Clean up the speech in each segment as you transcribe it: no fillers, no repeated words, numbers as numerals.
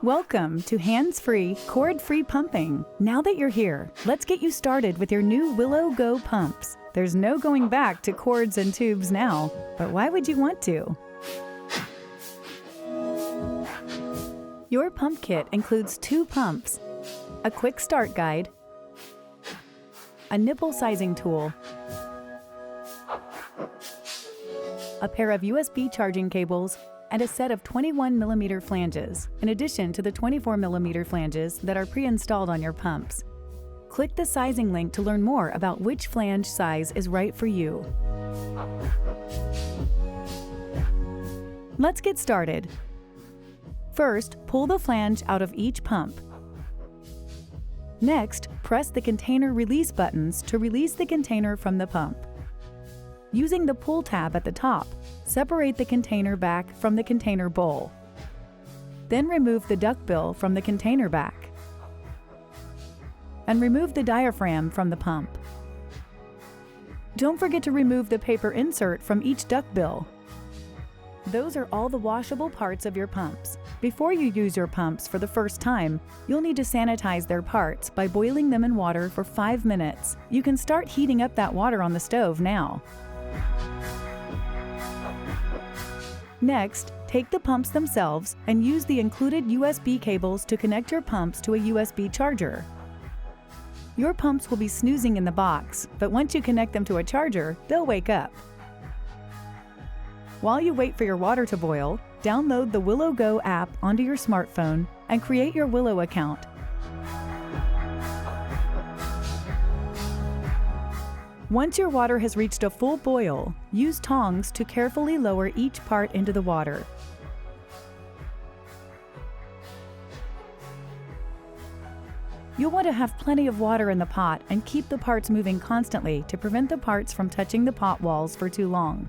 Welcome to hands-free, cord-free pumping. Now that you're here, let's get you started with your new Willow Go pumps. There's no going back to cords and tubes now, but why would you want to? Your pump kit includes 2 pumps, a quick start guide, a nipple sizing tool, a pair of USB charging cables, and a set of 21mm flanges, in addition to the 24mm flanges that are pre-installed on your pumps. Click the sizing link to learn more about which flange size is right for you. Let's get started. First, pull the flange out of each pump. Next, press the container release buttons to release the container from the pump. Using the pull tab at the top, separate the container back from the container bowl. Then remove the duckbill from the container back. And remove the diaphragm from the pump. Don't forget to remove the paper insert from each duckbill. Those are all the washable parts of your pumps. Before you use your pumps for the first time, you'll need to sanitize their parts by boiling them in water for 5 minutes. You can start heating up that water on the stove now. Next, take the pumps themselves and use the included USB cables to connect your pumps to a USB charger. Your pumps will be snoozing in the box, but once you connect them to a charger, they'll wake up. While you wait for your water to boil, download the Willow Go app onto your smartphone and create your Willow account. Once your water has reached a full boil, use tongs to carefully lower each part into the water. You'll want to have plenty of water in the pot and keep the parts moving constantly to prevent the parts from touching the pot walls for too long.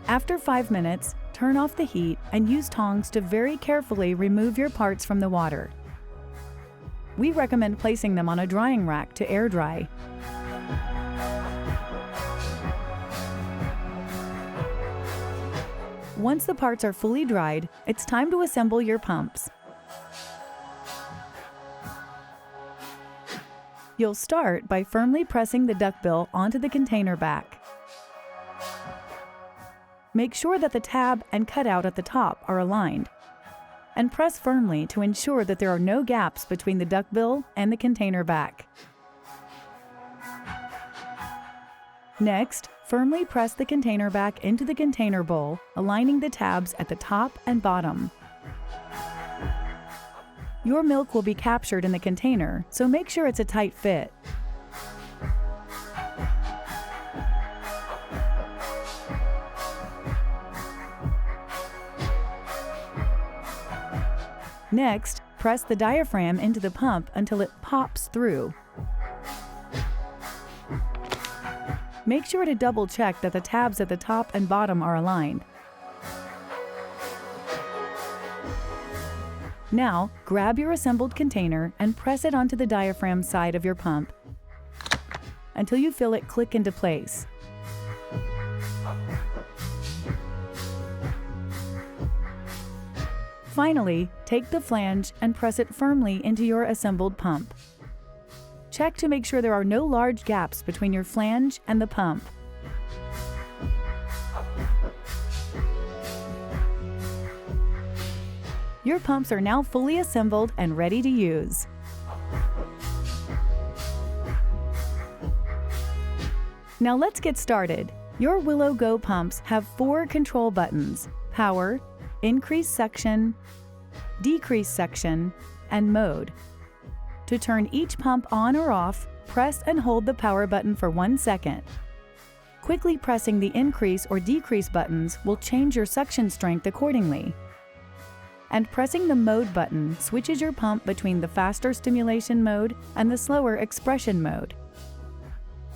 After 5 minutes, turn off the heat and use tongs to very carefully remove your parts from the water. We recommend placing them on a drying rack to air dry. Once the parts are fully dried, it's time to assemble your pumps. You'll start by firmly pressing the duckbill onto the container back. Make sure that the tab and cutout at the top are aligned, and press firmly to ensure that there are no gaps between the duckbill and the container back. Next, firmly press the container back into the container bowl, aligning the tabs at the top and bottom. Your milk will be captured in the container, so make sure it's a tight fit. Next, press the diaphragm into the pump until it pops through. Make sure to double check that the tabs at the top and bottom are aligned. Now, grab your assembled container and press it onto the diaphragm side of your pump until you feel it click into place. Finally, take the flange and press it firmly into your assembled pump. Check to make sure there are no large gaps between your flange and the pump. Your pumps are now fully assembled and ready to use. Now let's get started. Your Willow Go pumps have 4 control buttons: power, increase suction, decrease suction, and mode. To turn each pump on or off, press and hold the power button for 1 second. Quickly pressing the increase or decrease buttons will change your suction strength accordingly. And pressing the mode button switches your pump between the faster stimulation mode and the slower expression mode.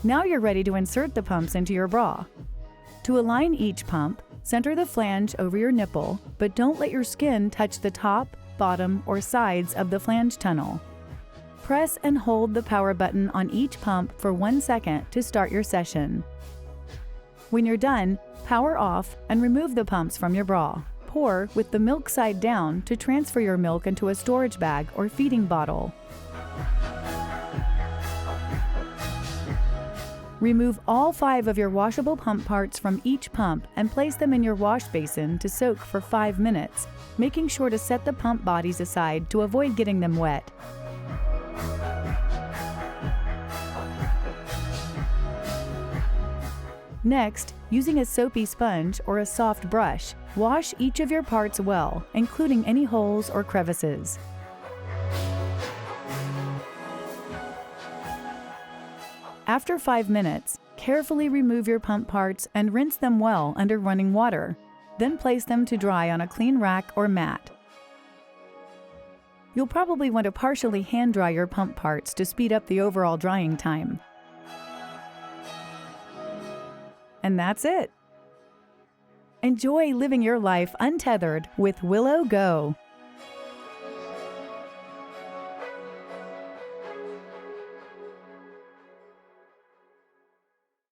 Now you're ready to insert the pumps into your bra. To align each pump, center the flange over your nipple, but don't let your skin touch the top, bottom, or sides of the flange tunnel. Press and hold the power button on each pump for 1 second to start your session. When you're done, power off and remove the pumps from your bra. Pour with the milk side down to transfer your milk into a storage bag or feeding bottle. Remove all 5 of your washable pump parts from each pump and place them in your wash basin to soak for 5 minutes, making sure to set the pump bodies aside to avoid getting them wet. Next, using a soapy sponge or a soft brush, wash each of your parts well, including any holes or crevices. After 5 minutes, carefully remove your pump parts and rinse them well under running water. Then place them to dry on a clean rack or mat. You'll probably want to partially hand dry your pump parts to speed up the overall drying time. And that's it. Enjoy living your life untethered with Willow Go.